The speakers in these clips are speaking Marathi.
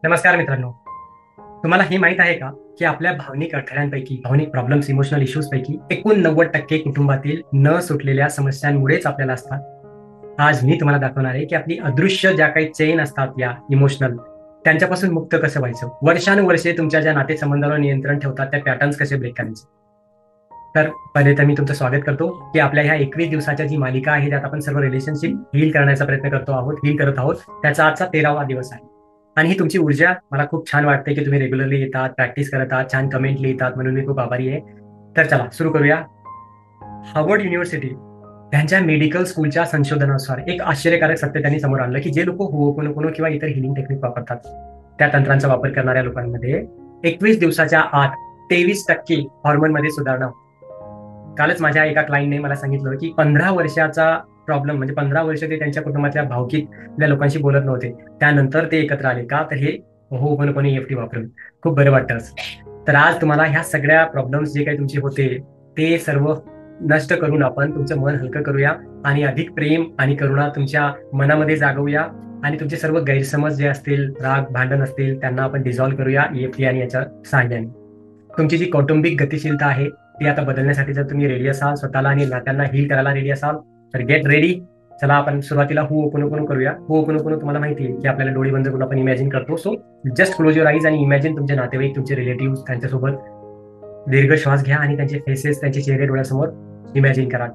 नमस्कार मित्रांनो. तुम्हाला हे माहित आहे का की आपल्या भावनिक अडथळ्यांपैकी, भावनिक प्रॉब्लेम्स, इमोशनल इश्यूज पैकी एकूण 90% कुटुंबातील न सुटलेल्या समस्यांमुळेच आपल्याला असतात. आज मी तुम्हाला दाखवणार आहे की आपली अदृश्य ज्या काही चेन असतात या इमोशनल, त्यांच्यापासून मुक्त कसं व्हायचं. वर्षानुवर्षे तुमच्या ज्या नातेसंबंधावर नियंत्रण ठेवतात त्या पॅटर्न्स कसे ब्रेक करायचे. तर पहिले तर मी तुमचं स्वागत करतो की आपल्या ह्या 21 दिवसाच्या जी मालिका आहे त्यात आपण सर्व रिलेशनशिप हील करण्याचा प्रयत्न हील करत आहोत. त्याचा आजचा 13वा दिवस आहे. आणि ही तुमची ऊर्जा मला खूप छान वाटते की तुम्ही रेग्युलरली येतात, प्रॅक्टिस करत आहात, छान कमेंट लिहितात, म्हणून मी खूप आभारी आहे. तर चला सुरू करूया. हार्वर्ड युनिव्हर्सिटी त्यांच्या मेडिकल स्कूलच्या संशोधनानुसार एक आश्चर्यकारक सत्य त्यांनी समोर आणलं की जे लोक होओपोनोपोनो किंवा इतर हिलिंग टेक्निक वापरतात, त्या तंत्रांचा वापर करणाऱ्या लोकांमध्ये 21 दिवसाच्या आत 23% हॉर्मोनमध्ये सुधारणा होते. कालच माझ्या एका क्लायंटने मला सांगितलं की 15 वर्षाचा प्रॉब्लेम, म्हणजे 15 वर्ष ते त्यांच्या कुटुंबातल्या भावकीतल्या लोकांशी बोलत नव्हते, त्यानंतर ते एकत्र आले का, तर हे होओपोनोपोनो EFT वापरून खूप बरं वाटतं. तर आज तुम्हाला ह्या सगळ्या प्रॉब्लेम्स जे काही तुमचे होते ते सर्व नष्ट करून आपण तुमचं मन हलकं करूया आणि अधिक प्रेम आणि करुणा तुमच्या मनामध्ये जागवूया आणि तुमचे सर्व गैरसमज जे असतील, राग भांडण असतील, त्यांना आपण डिझॉल्व्ह करूया EFT आणि याच्या सहाय्याने. तुमची जी कौटुंबिक गतिशीलता आहे ती आता बदलण्यासाठी जर तुम्ही रेडी असाल, स्वतःला आणि नात्यांना हील करायला रेडी असाल, तर गेट रेडी. चला आपण सुरुवातीला होओपोनोपोनो करूया. होओपोनोपोनो तुम्हाला माहिती आहे की आपल्याला डोळे बंद करून आपण इमॅजिन करतो. So just close your eyes आणि इमॅजिन तुमचे नातेवाईक, तुमचे रिलेटिव्ह, त्यांच्यासोबत दीर्घ श्वास घ्या आणि त्यांचे फेसेस, त्यांचे चेहरे डोळ्यासमोर इमॅजिन करा.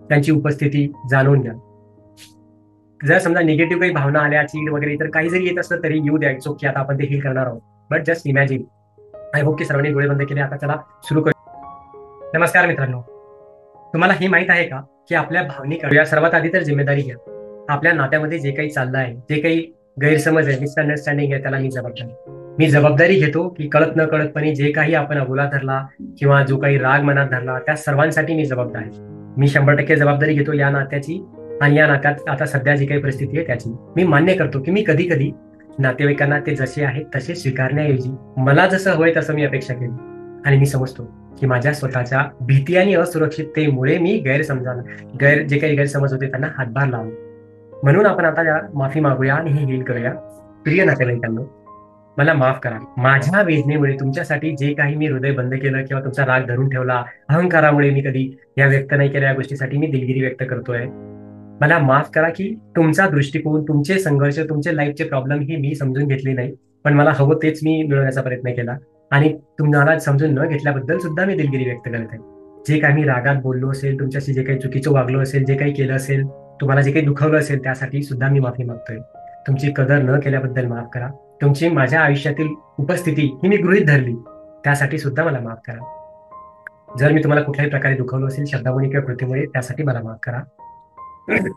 त्यांची उपस्थिती जाणून घ्या. जर समजा निगेटिव्ह काही भावना आल्या, चीड वगैरे, तर काही जरी येत असलं तरी येऊ द्या. It's okay. आता आपण ते हील करणार आहोत. But just imagine. I hope की सर्वांनी डोळे बंद केले. आता चला सुरू करू. नमस्कार मित्रांनो. तुम्हाला हे माहित आहे का की आपल्या भावनिक सर्वात आधी तर जिम्मेदारी घ्या. आपल्या नात्यामध्ये जे काही चाललं आहे, जे काही गैरसमज आहे, मिसअंडरस्टँडिंग आहे, त्याला मी जबाबदारी घेतो की कळत न कळतपणे जे काही आपण अबोला धरला किंवा जो काही राग मनात धरला, त्या सर्वांसाठी मी जबाबदार आहे. मी 100% जबाबदारी घेतो या नात्याची आणि या नात्यात आता सध्या जी काही परिस्थिती आहे त्याची. मी मान्य करतो की मी कधी कधी नातेवाईकांना ते जसे आहेत तसे स्वीकारण्याऐवजी मला जसं हवंय तसं मी अपेक्षा केली. आणि मी समजतो की माझ्या स्वतःच्या भीती आणि असुरक्षिततेमुळे मी जे काही गैरसमज होते त्यांना हातभार लावला. म्हणून आपण आता माफी मागूया आणि हे हील करूया. प्रिय नातेवाईकांनो, मला माफ करा. माझ्या वेदनेमुळे तुमच्यासाठी जे काही मी हृदय बंद केलं किंवा तुमचा राग धरून ठेवला, अहंकारामुळे मी कधी या व्यक्त नाही केल्या, या गोष्टीसाठी मी दिलगिरी व्यक्त करतोय. मला माफ करा की तुमचा दृष्टिकोन, तुमचे संघर्ष, तुमचे लाईफचे प्रॉब्लेम ही मी समजून घेतले नाही, पण मला हवं तेच मी मिळवण्याचा प्रयत्न केला आणि तुम्हाला समजून न घेतल्याबद्दल सुद्धा मी दिलगिरी व्यक्त करत आहे. जे काही मी रागात बोललो असेल, तुमच्याशी जे काही चुकीचं वागलो असेल, जे काही केलं असेल, तुम्हाला जे काही दुखावलं असेल, त्यासाठी सुद्धा मी माफी मागतोय. तुमची कदर न केल्याबद्दल माफ करा. तुमची माझ्या आयुष्यातील उपस्थिती ही मी गृहीत धरली, त्यासाठी सुद्धा मला माफ करा. जर मी तुम्हाला कुठल्याही प्रकारे दुखावलं असेल, शब्दामुळे किंवा कृतीमुळे, त्यासाठी मला माफ करा.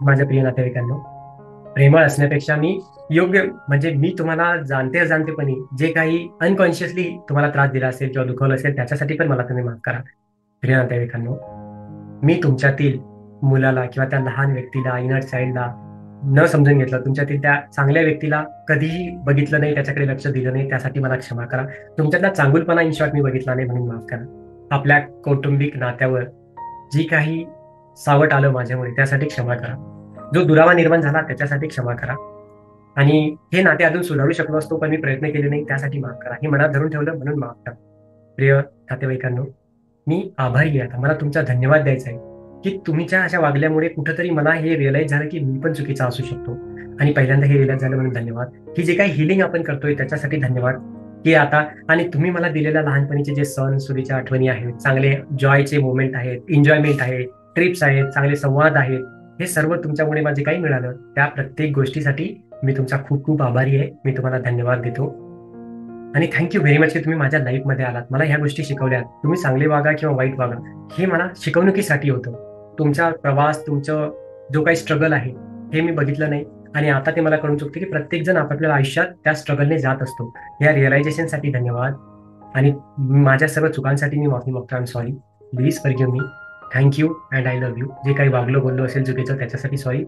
माझ्या प्रिय नातेवाईकांनो, प्रेमळ असण्यापेक्षा मी योग्य, म्हणजे मी तुम्हाला जाणतेपणी जे काही अनकॉन्शियसली तुम्हाला त्रास दिला असेल किंवा दुखवलं असेल, त्याच्यासाठी पण मला तुम्ही माफ करा. प्रिय नातेवाईकांनो, मी तुमच्यातील मुलाला किंवा त्या लहान व्यक्तीला, इनर चाइल्डला न समजून घेतलं, तुमच्यातील त्या चांगल्या व्यक्तीला कधीही बघितलं नाही, त्याच्याकडे लक्ष दिलं नाही, त्यासाठी मला क्षमा करा. तुमच्यातला चांगुलपणा इन शॉर्ट मी बघितला नाही, म्हणून माफ करा. आपल्या कौटुंबिक नात्यावर जी काही सावट आलं माझ्यामुळे, त्यासाठी क्षमा करा. जो दुरावा निर्माण झाला त्याच्यासाठी क्षमा करा. आणि हे नाते अजून सुधारू शकलो असतो, पण मी प्रयत्न केले नाही, त्यासाठी माफ करा. हे मनात धरून ठेवलं म्हणून माफ करा. प्रिय नातेवाईकांनो, मी आभारी आहे. आता मला तुमचा धन्यवाद द्यायचा आहे की तुमच्या अशा वागल्यामुळे कुठंतरी मला हे रिअलाइज झालं की मी पण चुकीचा असू शकतो. आणि पहिल्यांदा हे रिअलाइज झालं म्हणून धन्यवाद. ही जे काही हिलिंग आपण करतोय त्याच्यासाठी धन्यवाद. की आता आणि तुम्ही मला दिलेल्या लहानपणीचे जे सण सुदीच्या आठवणी आहेत, चांगले जॉयचे मोमेंट आहेत, एन्जॉयमेंट आहे, ट्रिप्स आहेत, चांगले संवाद आहेत, हे सर्व तुमच्यामुळे माझे काही मिळालं, त्या प्रत्येक गोष्टीसाठी मी तुमचा खूप खूप आभारी आहे. मी तुम्हाला धन्यवाद देतो आणि थँक्यू व्हेरी मच की तुम्ही माझ्या लाईफमध्ये आलात, मला ह्या गोष्टी शिकवल्यात. तुम्ही चांगले वागा किंवा वाईट वागा, हे मला शिकवणुकीसाठी होतं. तुमचा प्रवास, तुमचं जो काही स्ट्रगल आहे हे मी बघितलं नाही आणि आता ते मला कळून चुकते की प्रत्येक जण आपल्या आयुष्यात त्या स्ट्रगलने जात असतो. या रिअलायझेशनसाठी धन्यवाद आणि माझ्या सर्व चुकांसाठी मी माफी मागतो. I am sorry. Please forgive me. Thank you and I love you. जे काही वागलो बोललो असेल चुकीचं, त्याच्यासाठी सॉरी.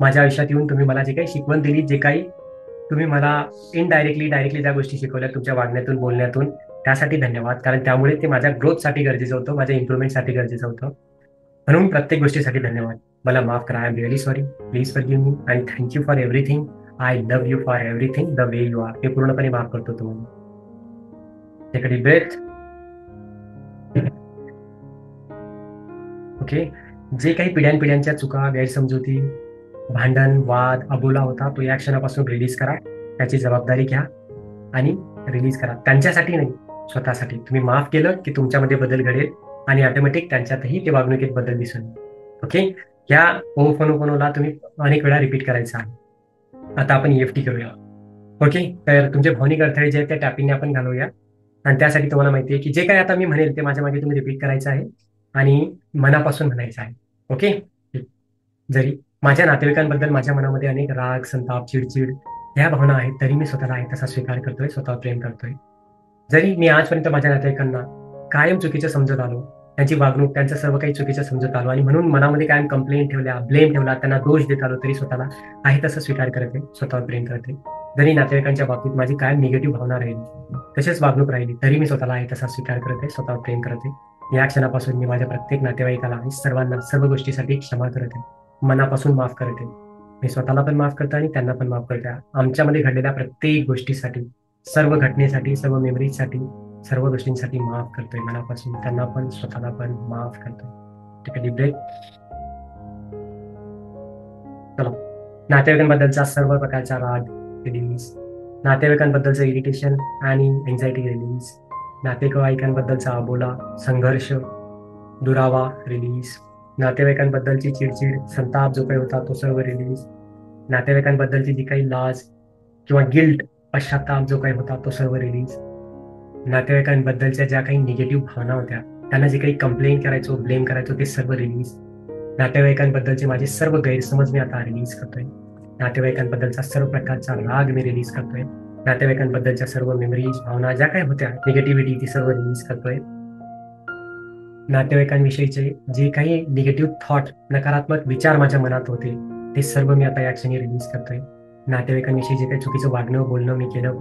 माझ्या आयुष्यात येऊन तुम्ही मला जे काही शिकवण दिली, जे काही तुम्ही मला इनडायरेक्टली डायरेक्टली ज्या गोष्टी शिकवल्या तुमच्या वागण्यातून, बोलण्यातून, त्यासाठी धन्यवाद. कारण त्यामुळे ते माझ्या ग्रोथसाठी गरजेचं होतं, माझ्या इम्प्रुव्हमेंटसाठी गरजेचं होतं. म्हणून प्रत्येक गोष्टीसाठी धन्यवाद. मला माफ करा. I am really sorry. Please forgive me आणि thank you for everything. I love you for everything the way you are. मी पूर्णपणे माफ करतो तुम्हाला. Take a deep breath. Okay. जे काही पिढ्यानपिढ्यांच्या चुका, गैरसमजुती, भांडण, वाद, अबोला होता तो या क्षणापासून रिलीज करा. त्याची जबाबदारी घ्या आणि रिलीज करा. त्यांच्यासाठी नाही, स्वतःसाठी. तुम्ही माफ केलं की तुमच्यामध्ये बदल घडेल आणि ऑटोमॅटिक त्यांच्यातही ते वागणुकीत बदल दिसून येईल. ओके. या ओफोनोफोनोला तुम्ही अनेक वेळा रिपीट करायचा आहे. आता आपण EFT करूया. ओके. तर तुमचे भावनिक अडथळे जे आहेत ते टॅपिंगने आपण घालवूया. आणि त्यासाठी तुम्हाला माहिती आहे की जे काही आता मी म्हणेल ते माझ्या मागे तुम्ही रिपीट करायचं आहे आणि मनापासून म्हणायचं आहे. ओके. जरी माझ्या नातेवाईकांबद्दल माझ्या मनामध्ये अनेक राग, संताप, चिडचिड ह्या भावना आहेत, तरी मी स्वतःला आहे तसा स्वीकार करतोय, स्वतःवर प्रेम करतोय. जरी मी आजपर्यंत माझ्या नातेवाईकांना कायम चुकीचं समजत आलो, त्यांची वागणूक, त्यांचं सर्व काही चुकीचं समजत आलो आणि म्हणून मनामध्ये कायम कंप्लेंट ठेवल्या, ब्लेम ठेवला, त्यांना दोष देत आलो, तरी स्वतःला आहे तसं स्वीकार करते, स्वतःवर प्रेम करते. जरी नातेवाईकांच्या बाबतीत माझी कायम निगेटिव्ह भावना राहिली, तसेच वागणूक राहिली, तरी मी स्वतःला आहे तसा स्वीकार करते, स्वतःवर प्रेम करते. या क्षणापासून मी माझ्या प्रत्येक नातेवाईकाला आणि सर्वांना सर्व गोष्टीसाठी क्षमा करते, मनापासून माफ करते. मी स्वतःला पण माफ करतो आणि त्यांना पण माफ करते. आमच्यामध्ये घडलेल्या प्रत्येक गोष्टीसाठी, सर्व घटनेसाठी, सर्व मेमरीजसाठी, सर्व गोष्टींसाठी माफ करतोय मनापासून. त्यांना पण स्वतःला पण माफ करतोय. ठीक आहे. Deep breath. चला. नातेवाईकांबद्दलचा सर्व प्रकारचा राग रिलीज, नातेवाईकांबद्दलचं इरिटेशन आणि एन्झायटी रिलीज, नातेवाईकांबद्दलचा अबोला, संघर्ष, दुरावा रिलीज, नातेवाईकांबद्दलची चिडचिड, संताप जो काही होता तो सर्व रिलीज, नातेवाईकांबद्दलची जी काही लाज किंवा गिल्ट, पश्चाताप जो काही होता तो सर्व रिलीज, नातेवाईकांबद्दलच्या ज्या काही निगेटिव्ह भावना होत्या, त्यांना जे काही कंप्लेंट करायचो, ब्लेम करायचो, ते सर्व रिलीज. नातेवाईकांबद्दलचे माझे सर्व गैरसमज मी आता रिलीज करतोय. नातेवाईकांबद्दलचा सर्व प्रकारचा राग मी रिलीज करतोय. नातेवाईकांबद्दलच्या सर्व मेमरीज, भावना ज्या काही होत्या, निगेटिव्हिटी, ती सर्व रिलीज करतोय. नातेवाईकांविषयीचे जे काही निगेटिव्ह थॉट, नकारात्मक विचार माझ्या मनात होते, ते सर्व मी आता या क्षणी रिलीज करतोय. नातेवाईकांविषयी जे काही चुकीचं वागणं, बोलणं मी केलं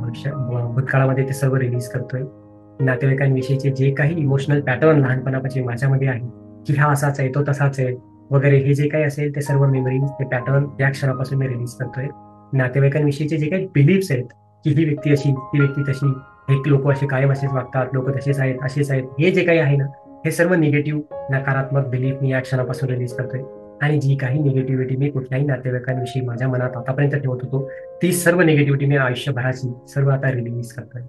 भूतकाळामध्ये, ते सर्व रिलीज करतोय. नातेवाईकांविषयीचे जे काही इमोशनल पॅटर्न लहानपणापासून माझ्यामध्ये आहे, की हा असाच आहे, तो तसाच आहे वगैरे, हे जे काही असेल ते सर्व मेमरीज, ते पॅटर्न या क्षणापासून मी रिलीज करतोय. नातेवाईकांविषयीचे जे काही बिलीफ्स आहेत, की ही व्यक्ती अशी, ती व्यक्ती तशी, हे लोक असे कायम असेच वागतात, लोक तसेच आहेत, असेच आहेत, हे जे काही आहे ना, हे सर्व निगेटिव्ह, नकारात्मक बिलीफ मी या क्षणापासून रिलीज करतोय. आणि जी काही निगेटिव्हिटी मी कुठल्याही नातेवाईकांविषयी माझ्या मनात आतापर्यंत ठेवत होतो, ती सर्व निगेटिव्हिटी मी आयुष्यभराची सर्व आता रिलीज करतोय.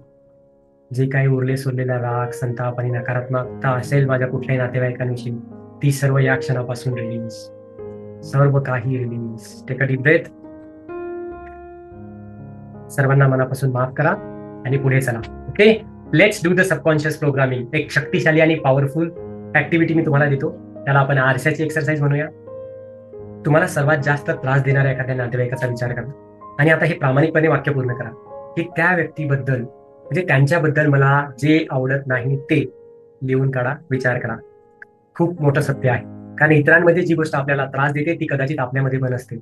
जे काही उरले सोडलेला राग, संताप आणि नकारात्मकता असेल माझ्या कुठल्याही नातेवाईकांविषयी, ती सर्व या क्षणापासून रिलीज, सर्व काही release. Take a deep breath. सर्वांना मनापासून माफ करा आणि पुढे चला. Okay. Let's do the subconscious programming. एक शक्तिशाली आणि पॉवरफुल ऍक्टिव्हिटी मी तुम्हाला देतो, त्याला आपण आरशाची एक्सरसाइज म्हणूया. तुम्हाला सर्वात जास्त त्रास देणाऱ्या एखाद्या नातेवाईकाचा विचार करा आणि आता हे प्रामाणिकपणे वाक्य पूर्ण करा की त्या व्यक्तीबद्दल, म्हणजे त्यांच्याबद्दल मला जे आवडत नाही ते लिहून काढा, विचार करा. खूप मोठं सत्य आहे, कारण इतरांमध्ये जी गोष्ट आपल्याला त्रास देते ती कदाचित आपल्यामध्ये पण असते.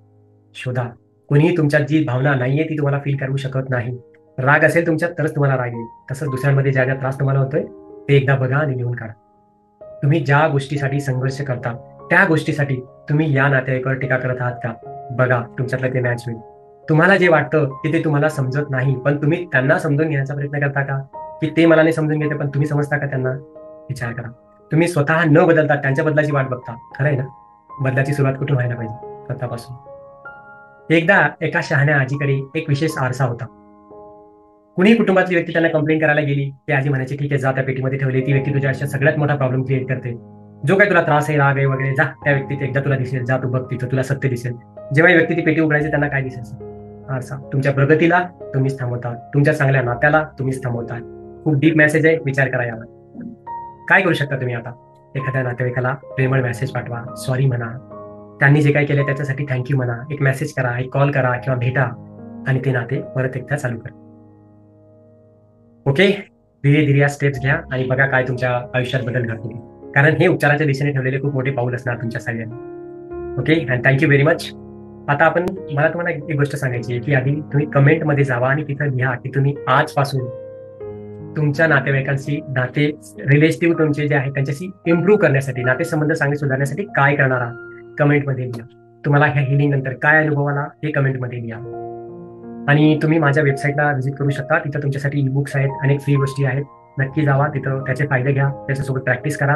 शोधा. कोणीही तुमच्यात जी भावना नाहीये ती तुम्हाला फील करू शकत नाही. राग असेल तुमच्यात तरच तुम्हाला राग येईल. तसंच दुसऱ्यांमध्ये ज्या ज्या त्रास तुम्हाला होतोय ते एकदा बघा आणि लिहून काढा. तुम्ही ज्या गोष्टीसाठी संघर्ष करता त्या गोष्टीसाठी तुम्ही या नातेवाईकावर टीका करत आहात का? बघा, तुमच्यातलं ते मॅच होईल. तुम्हाला जे वाटतं की ते तुम्हाला समजत नाही, पण तुम्ही त्यांना समजून घेण्याचा प्रयत्न करता का? की ते मला नाही समजून घेते पण तुम्ही समजता का त्यांना? विचार करा. तुम्ही स्वतः न बदलता त्यांच्या बदलाची वाट बघता. खरं आहे ना? बदलाची सुरुवात कुठून व्हायला पाहिजे? स्वतःपासून. एकदा एका शहाण्या आजीकडे एक विशेष आरसा होता. कुणी कुटुंबातली व्यक्ती त्यांना कंप्लेंट करायला गेली, ते आजी म्हणायची, ठीक आहे, जा त्या पेटीमध्ये ठेवली, ती व्यक्ती तुझ्या आयुष्यात सगळ्यात मोठा प्रॉब्लेम क्रिएट करते. जो काही तुला त्रास आहे, राग आहे वगैरे, जा त्या व्यक्तीत एकदा तुला दिसेल, जा तू बघ तिथं, तुला सत्य दिसेल. जेव्हा ही व्यक्ती ती पेटी उघडायची त्यांना काय दिसायचं? आरसा. तुमच्या प्रगतीला तुम्हीच थांबवता, तुमच्या चांगल्या नात्याला तुम्हीच थांबवता. खूप डीप मेसेज आहे, विचार करा यावर. काय करू शकता तुम्ही आता? एखाद्या नातेवाईकाला प्रेमळ मेसेज पाठवा, सॉरी म्हणा, त्यांनी जे काही केलं त्याच्यासाठी थँक्यू म्हणा, एक मेसेज करा, एक कॉल करा किंवा भेटा आणि ते नाते परत एकदा चालू करा. ओके. धीरे धीरे या स्टेप्स घ्या आणि बघा काय तुमच्या आयुष्यात बदल घडतील, कारण हे उपचाराच्या दिशेने ठेवलेले खूप मोठे पाऊल असणार तुमच्या साह्याने. Okay. And thank you very much. आता मला तुम्हाला एक गोष्ट सांगायची आहे की आधी तुम्ही कमेंटमध्ये जावा आणि तिथं लिहा की तुम्ही आजपासून तुमच्या नातेवाईकांशी, नाते रिलेटिव्ह तुमचे जे आहेत त्यांच्याशी इम्प्रूव्ह करण्यासाठी, नातेसंबंध चांगले सुधारण्यासाठी काय करणार आहात. कमेंटमध्ये लिहा. तुम्हाला ह्या हिलिंग नंतर काय अनुभव आला हे कमेंटमध्ये लिहा. आणि तुम्ही माझ्या वेबसाईटला व्हिजिट करू शकता. तिथं तुमच्यासाठी ई बुक्स आहेत, अनेक फ्री गोष्टी आहेत. नक्की जावा तिथं, त्याचे फायदे घ्या, त्याच्यासोबत प्रॅक्टिस करा.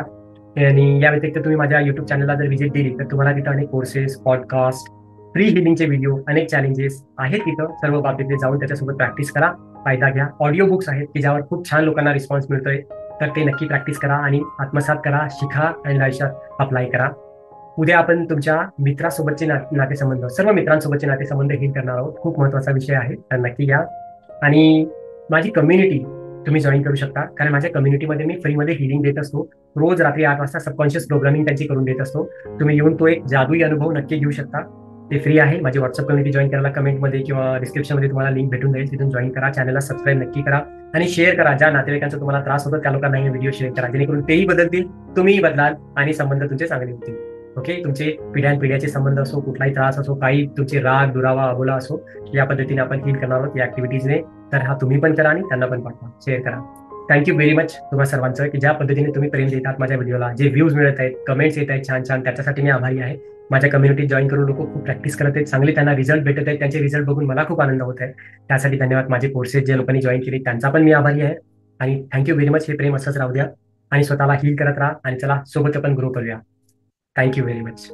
आणि या व्यतिरिक्त तुम्ही माझ्या युट्यूब चॅनलला जर व्हिजिट दिली तर तुम्हाला तिथं अनेक कोर्सेस, पॉडकास्ट, फ्री हिलिंगचे व्हिडिओ, अनेक चॅलेंजेस आहेत तिथं. सर्व बाबतीतले जाऊन त्याच्यासोबत प्रॅक्टिस करा, फायदा घ्या. ऑडिओ बुक्स आहेत की ज्यावर खूप छान लोकांना रिस्पॉन्स मिळतोय, तर ते नक्की प्रॅक्टिस करा आणि आत्मसात करा, शिका आणि आयुष्यात अप्लाय करा. उद्या आपण तुमच्या मित्रासोबतचे नातेसंबंध, सर्व मित्रांसोबतचे नातेसंबंध हील करणार आहोत. खूप महत्वाचा विषय आहे, तर नक्की या. आणि माझी कम्युनिटी तुम्ही जॉईन करू शकता, कारण माझ्या कम्युनिटीमध्ये मी फ्रीमध्ये हिलिंग देत असतो. रोज रात्री 8 वाजता सबकॉन्शियस प्रोग्रामिंग त्यांची करून देत असतो. तुम्ही येऊन तो एक जादुई अनुभव नक्की घेऊ शकता. ते फ्री आहे. माझी व्हॉट्सअप कम्युनिटी जॉईन करायला कमेंटमध्ये किंवा डिस्क्रिप्शनमध्ये तुम्हाला लिंक भेटून जाईल. तिथून जॉईन करा, चॅनलला सबस्क्राईब नक्की करा आणि शेअर करा. ज्या नातेवाईकांचा तुम्हाला त्रास होतो त्या लोकांना हे व्हिडिओ शेअर करा, जेणेकरून तेही बदलतील, तुम्हीही बदलाल आणि संबंध तुमचे चांगले होतील. ओके, तुमचे पिढ्यानपिढ्याचे संबंध असो, कुठलाही त्रास असो, काही तुमचे राग, दुरावा, अबोला असो, या पद्धतीने आपण हील करणार आहोत या ऍक्टिव्हिटीजने. तर हा तुम्ही पण करा आणि त्यांना पण पाठवा, शेअर करा. थँक्यू व्हेरी मच तुम्हा सर्वांचं, की ज्या पद्धतीने तुम्ही प्रेम देतात माझ्या व्हिडिओला, जे व्ह्यूज मिळत आहेत, कमेंट्स येत आहेत छान छान, त्याच्यासाठी मी आभारी आहे. माझ्या कम्युनिटीत जॉईन करून लोक खूप प्रॅक्टिस करत आहेत, चांगले त्यांना रिझल्ट भेटत आहेत. त्यांचे रिझल्ट बघून मला खूप आनंद होत आहे. त्यासाठी धन्यवाद. माझे कोर्सेस ज्या लोकांनी जॉईन केले त्यांचा पण मी आभारी आहे. आणि थँक्यू व्हेरी मच. हे प्रेम असंच राहू द्या आणि स्वतःला हील करत राहा आणि चला सोबत आपण ग्रो करूया. Thank you very much.